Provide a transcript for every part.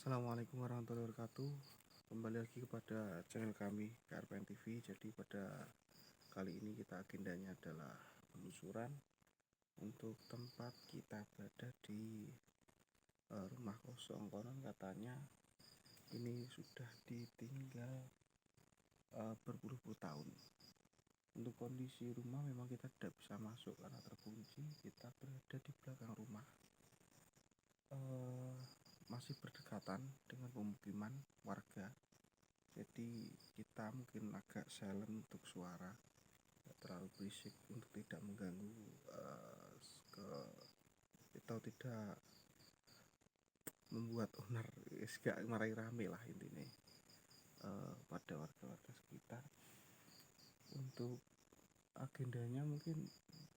Assalamualaikum warahmatullahi wabarakatuh. Kembali lagi kepada channel kami KRPN TV. Jadi pada kali ini kita agendanya adalah penelusuran untuk tempat kita berada di rumah kosong. Konon katanya ini sudah ditinggal berpuluh-puluh tahun. Untuk kondisi rumah memang kita tidak bisa masuk karena terkunci. Kita berada di belakang rumah, masih berdekatan dengan pemukiman warga. Jadi kita mungkin agak silent untuk suara, tidak terlalu berisik untuk tidak mengganggu ke atau tidak membuat onar, gak marahi rame lah intinya pada warga-warga sekitar. Untuk agendanya mungkin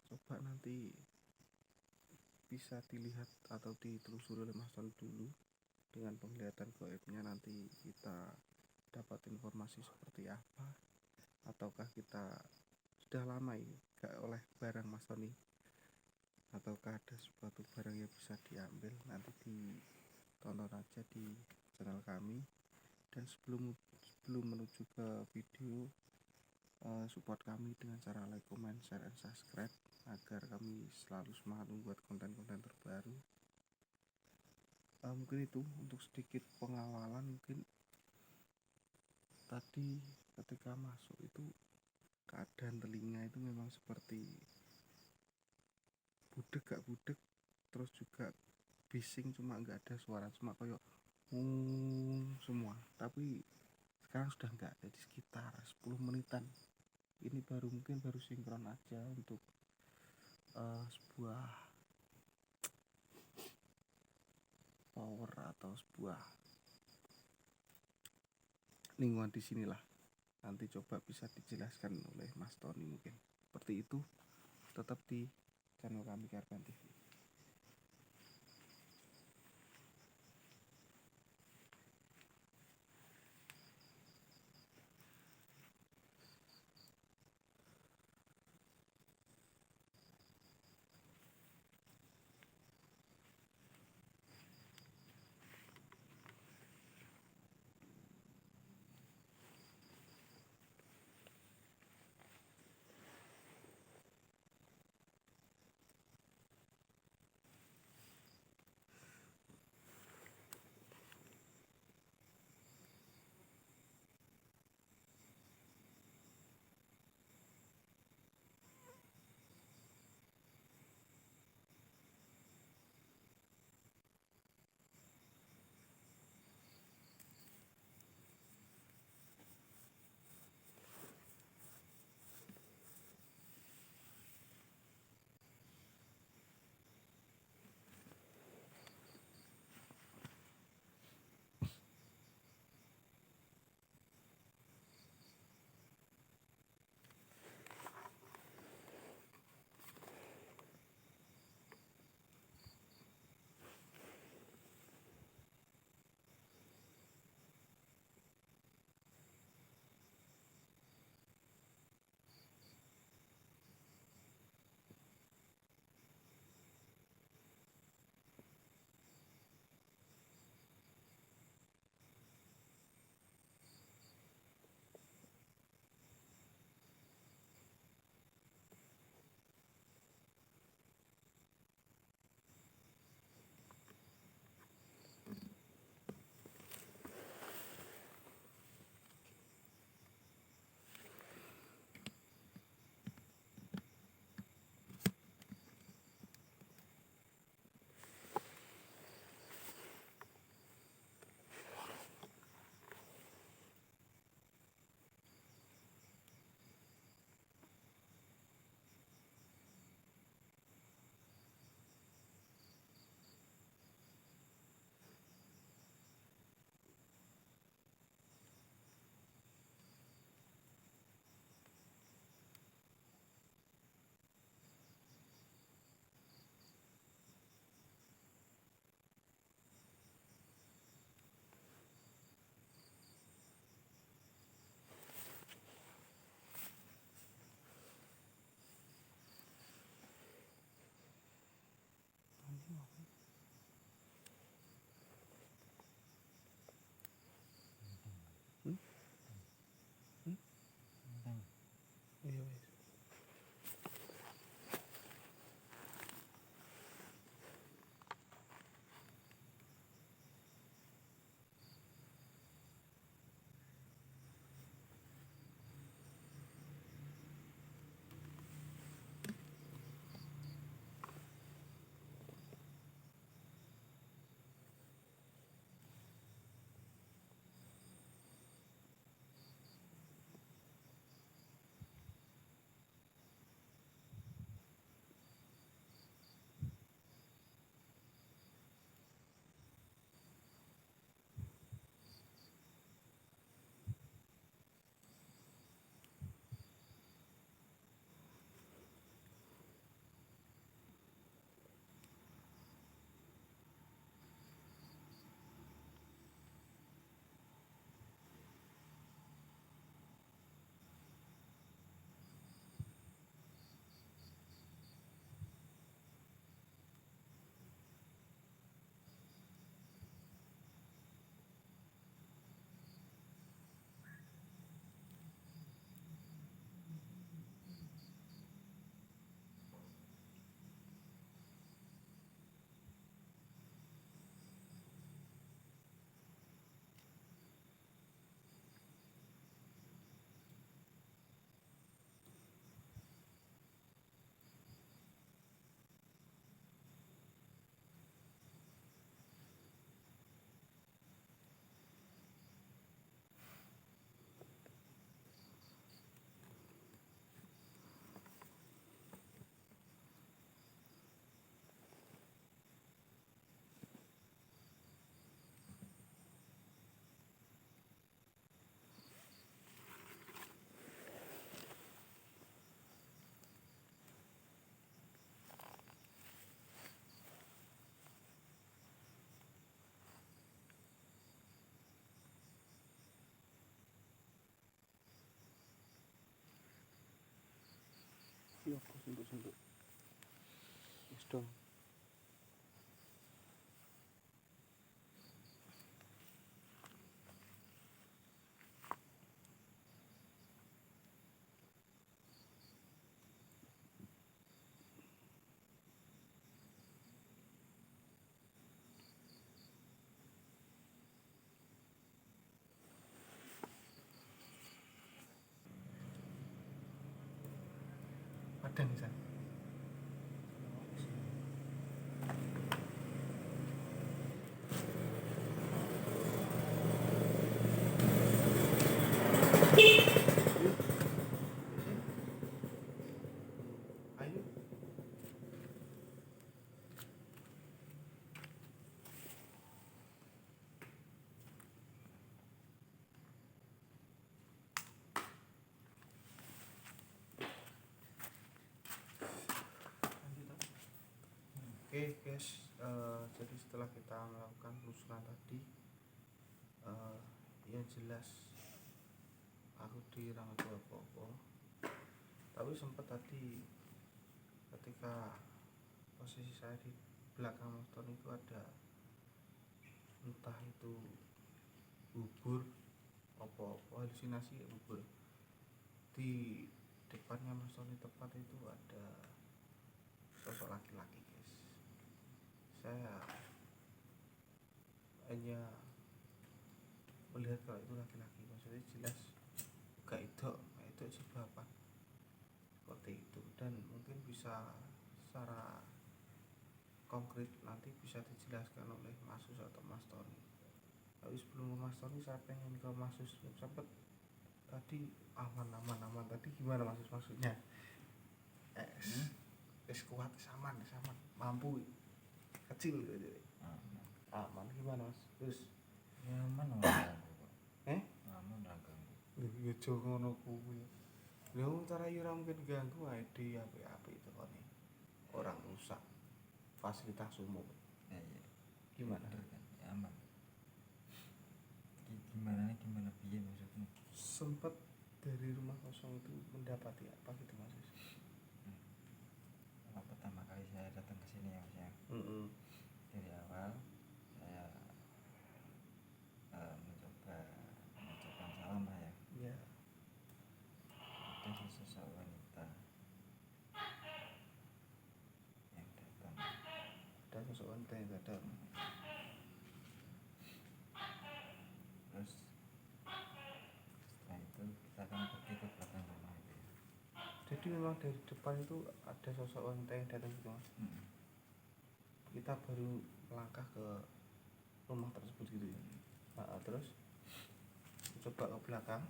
coba nanti bisa dilihat atau ditelusuri oleh Mas Tony dulu. Dengan penglihatan goibnya nanti kita dapat informasi seperti apa, ataukah kita sudah lama ya gak oleh barang Mas Tony, ataukah ada suatu barang yang bisa diambil. Nanti ditonton aja di channel kami. Dan sebelum menuju ke video, support kami dengan cara like, comment, share, and subscribe agar kami selalu semangat membuat konten-konten terbaru. Mungkin itu untuk sedikit pengawalan. Mungkin tadi ketika masuk itu keadaan telinga itu memang seperti budek gak budek, terus juga bising, cuma nggak ada suara, cuma kayak semua. Tapi sekarang sudah nggak, jadi sekitar 10 menitan ini mungkin baru sinkron aja untuk sebuah power atau sebuah lingkungan di sinilah. Nanti coba bisa dijelaskan oleh Mas Tony mungkin seperti itu. Tetap di channel kami KRPN TV. untuk dong. Ada nih San. Ayo. Oke guys, jadi setelah kita melakukan penelusuran tadi, yang jelas aku dirangkul apa-apa, tapi sempat tadi ketika posisi saya di belakang motor itu ada entah itu bubur apa halusinasi bubur di depannya Mas Tony tepat itu ada sosok laki-laki guys. Saya hanya melihat kalau itu laki-laki, maksudnya jelas gak itu sebab seperti itu, dan mungkin bisa secara konkret nanti bisa dijelaskan oleh Mas Sus atau Mas Tony. Tapi sebelum Mas Tony saya pengen ke Mas Sus. Sempet tadi aman tadi gimana Mas Sus maksudnya? Kuat saman mampu kecil gitu. Aman gimana Mas? Terus aman aman ya jangan ngono kuwi. Lha wong cara yo ora mungkin ganggu ae di apik-apik itu kan. Orang rusak fasilitas umum. Iya. Gimana? Ya, aman. Gimana piye maksudmu? Sempat dari rumah kosong itu mendapati apa gitu Mas? Pertama kali saya datang ke sini ya Mas ya. Dari awal saya mencoba mengucapkan salam lah ya. Iya. Ada sesosok wanita yang datang. Ada sosok wanita yang datang. Terus setelah itu kita akan pergi ke belakang rumah itu ya. Jadi memang dari depan itu ada sosok wanita yang datang gitu Mas. Kita baru melangkah ke rumah tersebut gitu ya. Terus coba ke belakang.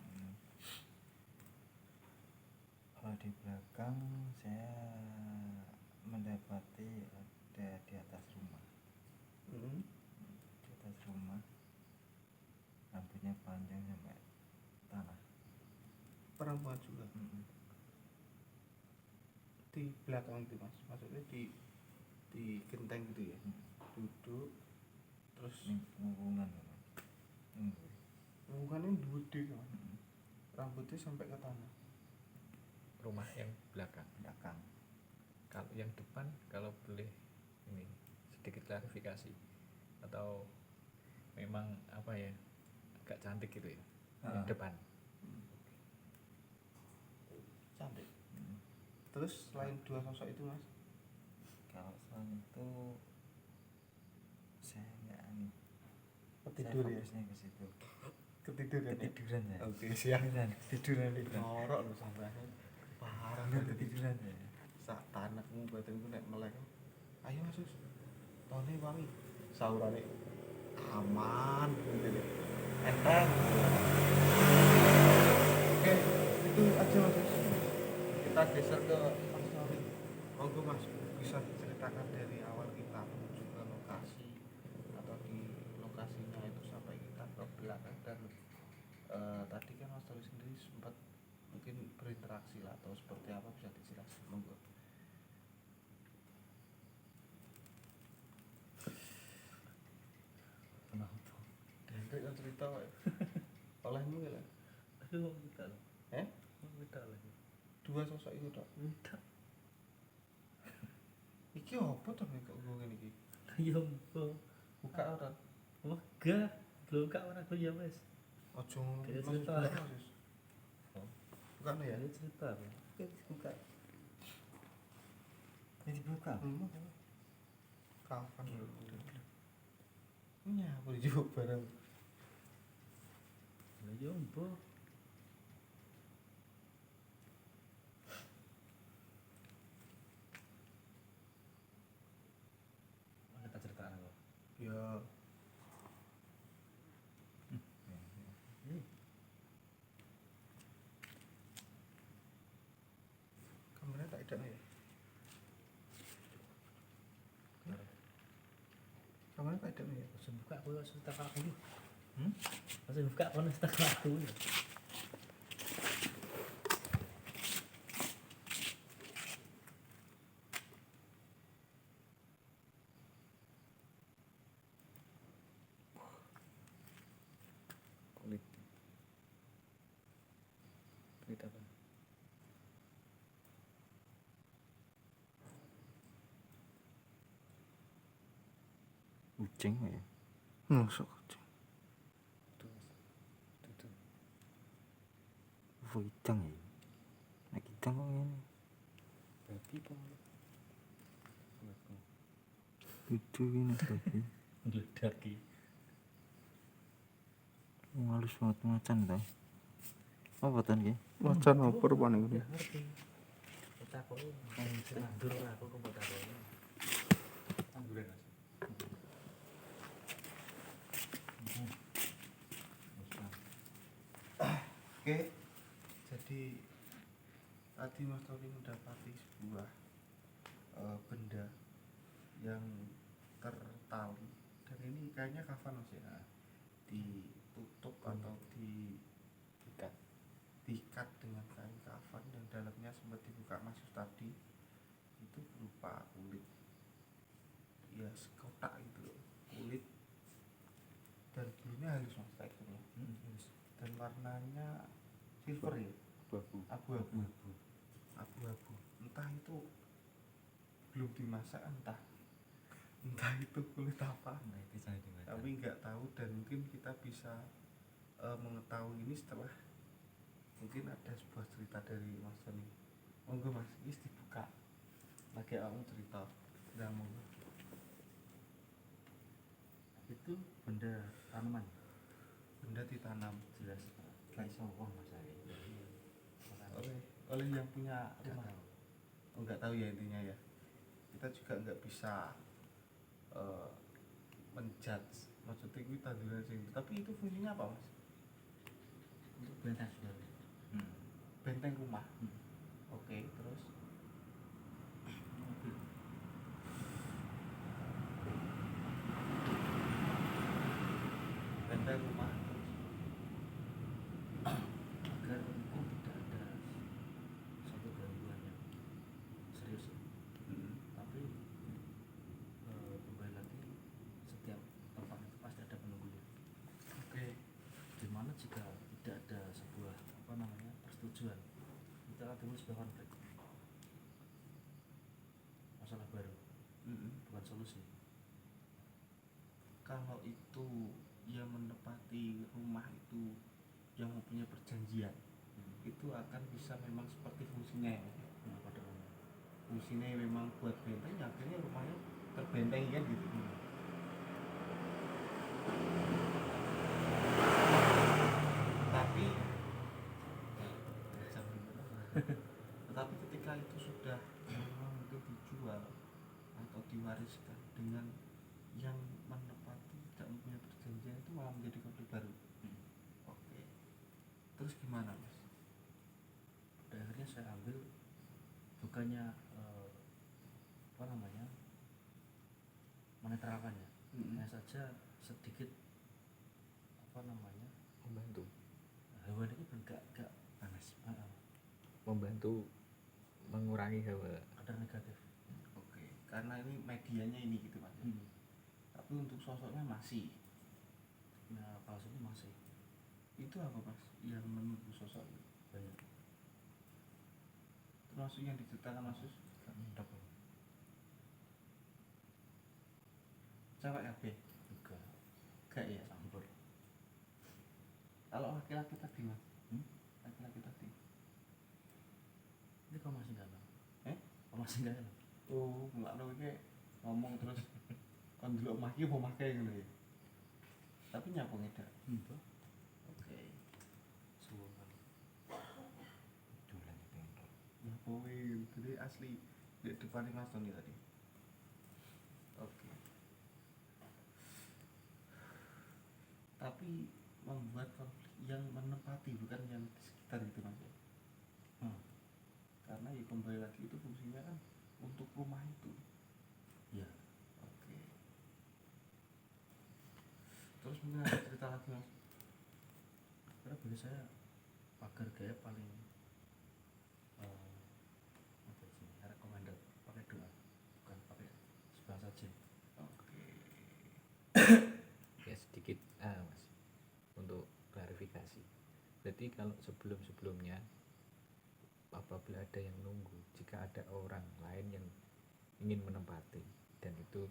Kalau di belakang saya mendapati ada di atas rumah. Di atas rumah rambutnya panjang sampai tanah. Perempuan juga. Di belakang itu Mas, maksudnya di genteng gitu ya. Duduk terus ngungkungan ngungkungannya gede kan. Rambutnya sampai ke tanah. Rumah yang belakang. Kalau yang depan, kalau boleh ini sedikit klarifikasi, atau memang apa ya, agak cantik gitu ya yang depan. Cantik. Terus selain dua sosok itu Mas? Kalau selain itu saya nggak Ketidur ya? Fokusnya ke situ. Ketiduran ya. Oke siap. Ketiduran. Ngorok lu sampai parah. Ketiduran ya. Sak tanakmu badanku nek melek. Ayo Mas Sus. Tone wangi. Saurane aman gitu. Enteng. Oke, itu aja Mas Sus. Kita geser ke Mas Tony. Monggo Mas, bisa diceritakan dari awal kita menuju ke lokasi atau di lokasinya itu sampai kita ke belakang, dan tadi kan Mas Tony sendiri sempat mungkin berinteraksi lah atau seperti apa, bisa dijelaskan monggo. Kenapa? Dendek cerita wae. Olehmu ya lah. Aduh, kita lah. Eh? Kita lah. Dua sosok itu Dok. Kita. Iki apa to nek kok ngene iki? Ya apa? Buka ora? Lega. Belum kak ora aku ya wes. Ojo ngono. Kayak Mas, cerita. buka, Mas. Buka no ya. Ya cerita apa? Oke, dibuka. Ini dibuka. Kapan lho? Nya apa dijupuk barang. Lah ya apa? Mana tak cerita apa? Ya kamarnya tak ada ya. Kamarnya tak ada ya. Langsung buka aku langsung tak aku. Langsung buka aku langsung tak aku. Kulit. Kulit apa? Kucing ya. Masuk aja. Tuh. Wedang ya. Nek kita kok ngene. Babi apa? Itu gini babi. Ngledaki. Halus banget macan ta. Apa tan ki? Macan apa rupane iki? Ngerti. Tak kok nandur aku kok tak kok. Angguran Mas. Oke. Jadi tadi Mas Tony mendapati sebuah benda yang tertali dan ini kayaknya kafan Mas ya. Ditutup atau diikat dengan kain kafan dan dalamnya sempat dibuka Mas tadi itu berupa kulit ya sekotak itu loh, kulit dan bulunya halus Mas teksturnya dan warnanya silver ya, abu-abu entah itu belum dimasak entah itu kulit apa Nah, itu saya dimakan. tapi nggak tahu dan mungkin kita bisa mengetahui ini setelah mungkin ada sebuah cerita dari Mas Tony. Monggo Mas, ini dibuka lagi kamu cerita udah monggo. Itu benda tanaman Benda ditanam jelas. Kayak sawah Mas saya. oleh yang punya Nggak rumah. tahu. Nggak tahu ya intinya ya, kita juga nggak bisa menjudge maksudnya itu tanduran sing tapi itu fungsinya apa Mas? Untuk benteng sebenarnya. Benteng rumah. Oke, terus Mobil. benteng rumah Agar mungkin tidak ada satu gangguan yang serius ya. Tapi kembali lagi setiap tempat itu pasti ada penunggunya. oke. Dimana jika tidak ada sebuah persetujuan, kita akan timbul sebuah konflik, masalah baru, bukan solusi. Kalau itu yang menepati rumah itu yang mempunyai perjanjian itu akan bisa memang seperti fungsinya ya. Nah, pada umumnya. Fungsinya memang buat benteng ya akhirnya rumahnya terbenteng kan gitu. Tapi tetapi ketika itu sudah memang mungkin dijual atau diwariskan dengan yang menepati tidak mempunyai perjanjian itu malah menjadi konflik baru. Oke, terus gimana Mas? Pada akhirnya saya ambil bukannya menetralkannya, hanya saja sedikit Membantu. hawa ini pun gak panas, Membantu mengurangi hawa. kadar negatif. Oke, karena ini medianya ini gitu Mas. Tapi untuk sosoknya masih. Nah, palsunya masih Itu apa Mas yang menunggu sosok itu? banyak. Termasuk yang diceritakan Mas Sus? Gak mendap. cewek kabeh juga gak ya. campur. Kalau laki-laki tadi mas, Hmm? laki-laki tadi Ini kok masih nggak tahu? eh Kok masih nggak tahu? oh nggak tahu kayak ngomong terus kon dulu maki mau makai gitu ya, tapi nyapa ngedak. Itu Oke, suwon jualan itu yang nyapa wih jadi asli di depan mas Tony tadi. Oke, tapi membuat konflik yang menempati bukan yang di sekitar itu mas ya. Karena ya kembali lagi itu fungsinya kan untuk rumah itu. ya. Oke, terus mungkin ada cerita lagi mas. Karena bagi saya pagar gaya paling apa sih rekomendasi pakai doa, bukan pakai bahasa jin. Oke, Ya sedikit mas untuk klarifikasi. Berarti kalau sebelumnya apabila ada yang nunggu, jika ada orang lain yang ingin menempati dan itu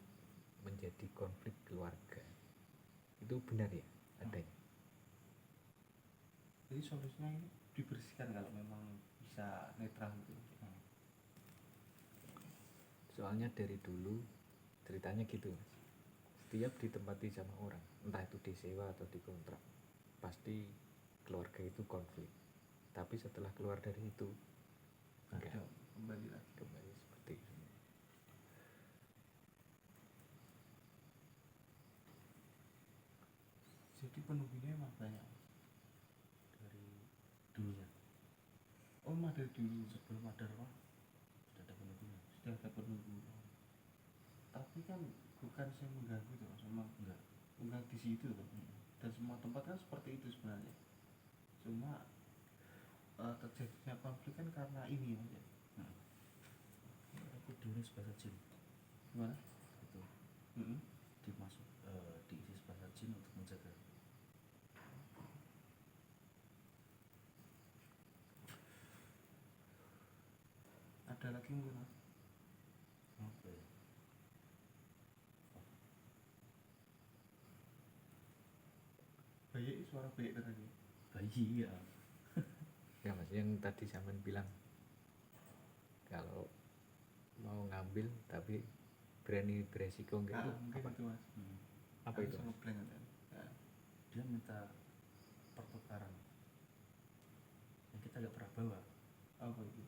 menjadi konflik keluarga, itu benar ya adanya. jadi solusinya ini dibersihkan kalau memang bisa netral gitu. Soalnya dari dulu ceritanya gitu mas, setiap ditempati sama orang, entah itu disewa atau dikontrak, pasti keluarga itu konflik. Tapi setelah keluar dari itu enggak, Ada kembali lagi. kembali seperti itu. Jadi penunggunya emang banyak. Dari dulunya Oh emang dari dulu sebelum ada rumah sudah ada penunggunya. sudah ada penunggu. Tapi kan bukan saya mengganggu tuh, sama Enggak. mengganggu di situ tuh. Dan semua tempat kan seperti itu sebenarnya. Cuma terjadinya konflik kan karena ini mas ya. Aku dulu bahasa jin Gimana? itu Mm-mm. dimasuk diisi bahasa jin untuk menjaga. Ada lagi mungkin mas? Apa ya? Bayi suara bayi tadi. Bayi ya. Ya mas, yang tadi Saman bilang kalau mau ngambil tapi berani beresiko enggak, itu Mungkin apa? itu mas. Apa Aku itu sama mas? blank aja. Nah, Dia minta pertukaran yang kita nggak pernah bawa apa itu?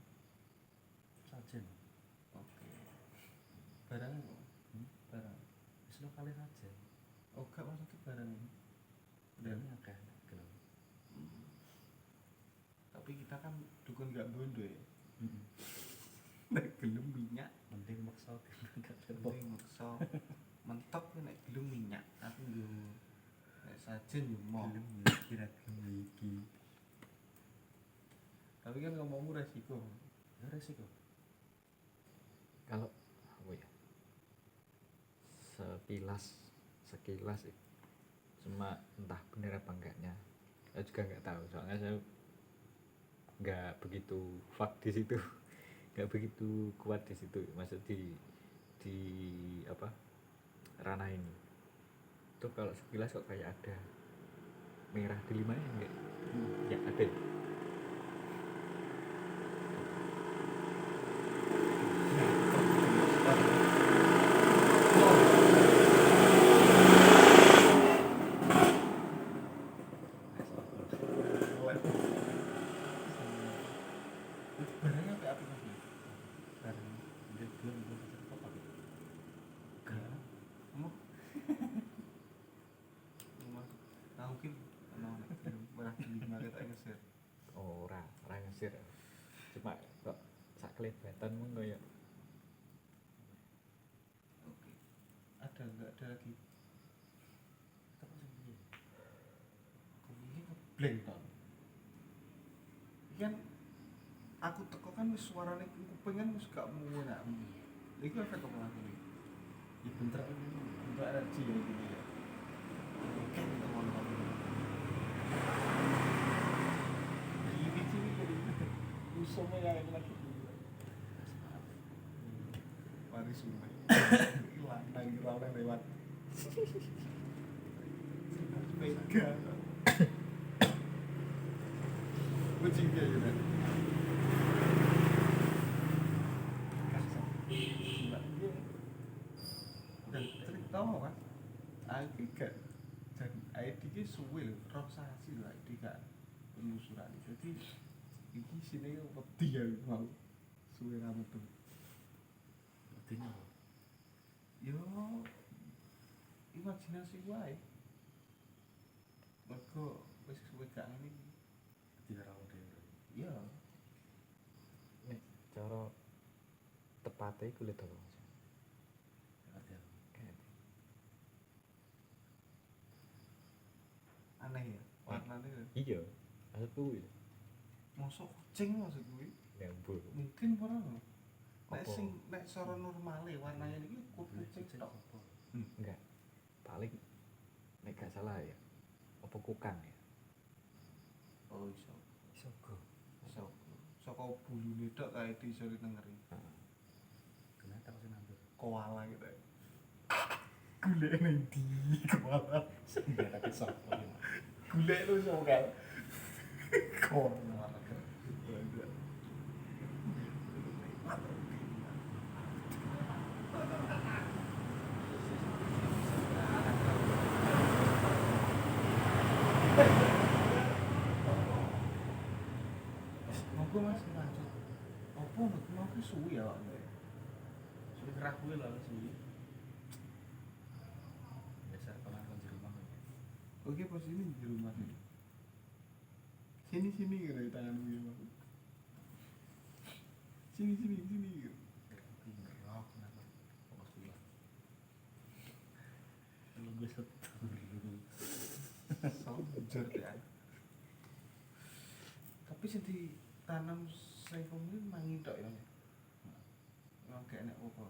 sajen. Oke. Barang apa? Barang. Wis lokale sajen. Oh gak maksudnya barang ini. Dan Ini akeh gelem. tapi kita kan dukun gak bondo ya. Nek gelem minyak, Mending maksa timbang gak penting maksa mentok nek gelem minyak. Tapi yo nek sajen yo mau. kira-kira iki. Tapi kan ngomongmu resiko. Ya resiko. Kalau apa ya, sekilas sih, cuma entah benar apa enggaknya saya juga nggak tahu, soalnya saya nggak begitu fak di situ, nggak begitu kuat di situ, maksud di apa ranah ini. Tuh kalau sekilas kok kayak ada merah delimanya enggak? Ya ada. Barangnya kayak apa mas? Barang dia belum cerita apa gitu. Gak. Kamu? Masuk. Nah mungkin ono nek gelem merah delima kita ngeser. Ora ngesir, cuma kok sak kelebatan mung kayak Oke. Ada enggak ada lagi? Kita pasti piye? Ini ngeblank tau. Iki kan aku teko kan wis suarane kuping kan wis gak mau enak. Iki efek apa lagi? Ya bentar Untuk energi ya ini ya. Oke, kita ngomong. Gini sini jadi usumnya ya ini lagi. Mari sungai. Hilang lagi lewat. Sepeda. Kucing dia juga. Kasar. Mbak dia. Dan cerita apa? Aku gak dan ID ki suwe lho, rong sasi lho ID gak penelusuran. Jadi iki sini wedi ya mau suwe ra metu. Artinya apa? Yo imajinasi wae. Mergo wis suwe gak ngene iki. Tidak rawat dhewe. Iya, Nek cara tepatnya kulit apa Mas? Artinya Kayak aneh ya. Warnane lho. iya, asal kuwi Mosok kucing maksud kuwi. nyambul. Mungkin ora lho. Nek Apa? sing nek cara normale warnane iki kucing tok. apa? Enggak. Paling nek gak salah ya. Apa kukang ya? Oh iso. Isogo. Iso. Saka bulune tok kae iso ditengeri. Kenapa sih nandur? Koala gitu. Gulek nang ndi koala. Enggak ada kisah. Gulek lu iso kan. Koala. Warna keren. Monggo Mas lanjut. Apa mau ki suwi ya Pak? Suwi kerah kuwi lho suwi. Biasa kalau di rumah ya. Oke posisi di rumah sini. Sini gitu tanganmu ya Mas. Sini gitu. Ngerok kenapa? Fokus dulu. Kalau gue setur dulu. Songer ya. Tapi sing ditanam sing kemudian mangi tok ya. Ora gak enak apa.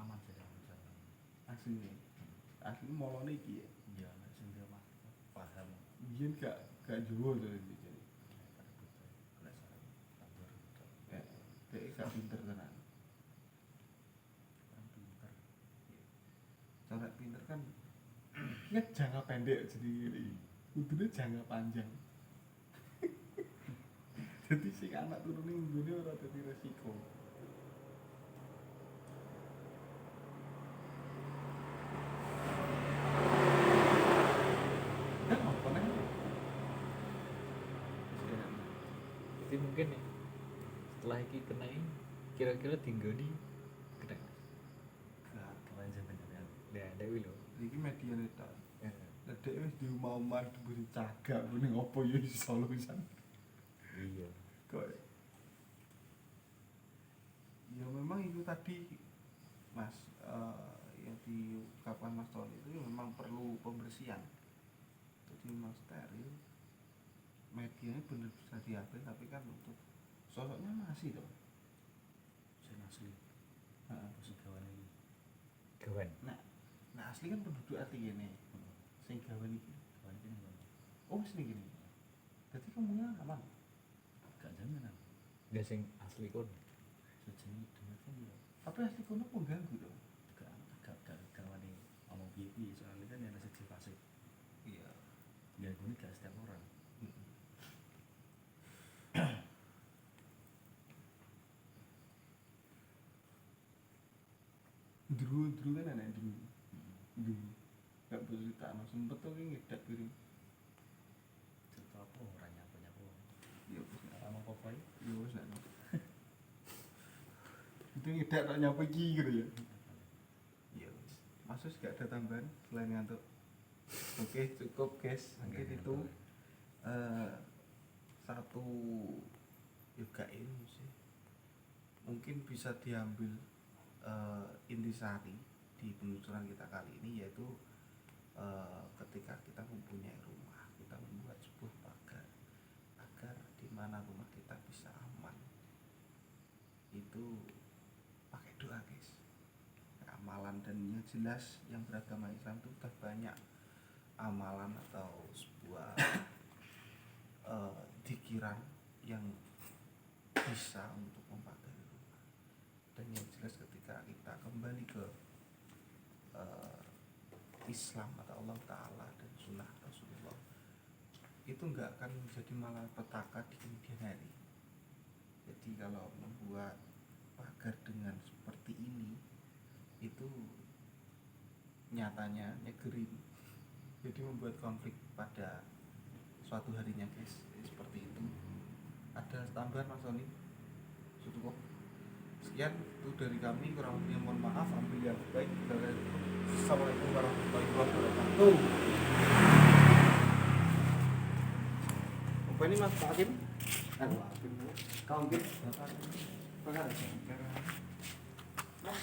Aman sih kalau misalnya. Asline. Asline molone iki ya. Ya, nek sing dia mah paham. Biyen gak Jawa to iki. Pada butuh belasan tambah gitu. Ya, dhek gak pinter tenan. Kurang pintar. Cara pinter kan ingat jangka pendek jadi ini. Kudune jangka panjang. Jadi sing anak turune nggone ora dadi resiko. Kan apa nih? Jadi mungkin ya, setelah iki kena ini, kira-kira tinggal di kena. Gak kelanjut dengan Nah, ada lho. Iki media neta. Ya. Lah dhek wis diumum-umuman diberi cagak ning opo ya iso luwisan. Iya. Kok ya memang itu tadi Mas yang diungkapkan Mas Tony itu memang perlu pembersihan. Jadi memang steril. Medianya benar bisa diambil tapi kan untuk sosoknya masih toh. saya asli. Heeh. Terus kawan ini. Kawan. Nah asli kan penduduk asli ini. Sing gawe iki. Kawan ini kan Oh sini gini. Berarti kemungkinan aman. gak jaminan. Dia sing asli kon. Sejenis dengar kan ya. Tapi asli kono pengganggu toh. Gak kawan ini ngomong pipi soalnya kan yang ada seksi fasik. Iya. Ganggu ini gak setiap orang. Dulu kan anak dulu. Gak bisa ditakno sempet tuh ki ngedak piring. Cerita apa orang nyapa. Ya wis nek Sama pokoknya. ya wis nek. Itu ngedak tok nyapa iki gitu ya. Ya wis. Mas wis gak ada tambahan selain ngantuk. Oke, cukup guys. Mungkin itu satu juga ilmu sih. Mungkin bisa diambil intisari di penelusuran kita kali ini yaitu ketika kita mempunyai rumah kita membuat sebuah pagar agar di mana rumah kita bisa aman itu pakai doa guys, amalan. Dan yang jelas yang beragama Islam itu udah banyak amalan atau sebuah dikiran yang bisa untuk mempagari rumah. Dan yang jelas ketika kita kembali ke Islam atau Allah Ta'ala dan sunnah Rasulullah itu nggak akan menjadi malapetaka di kemudian hari. Jadi kalau membuat pagar dengan seperti ini itu nyatanya nyegerin, jadi membuat konflik pada suatu harinya guys. Seperti itu. Ada tambahan Mas Sony? Cukup. Sekian itu dari kami, kurang lebihnya mohon maaf, ambil yang baik. Assalamualaikum warahmatullahi wabarakatuh. Apa ini Mas Pak Hakim? Kau mungkin? Mas,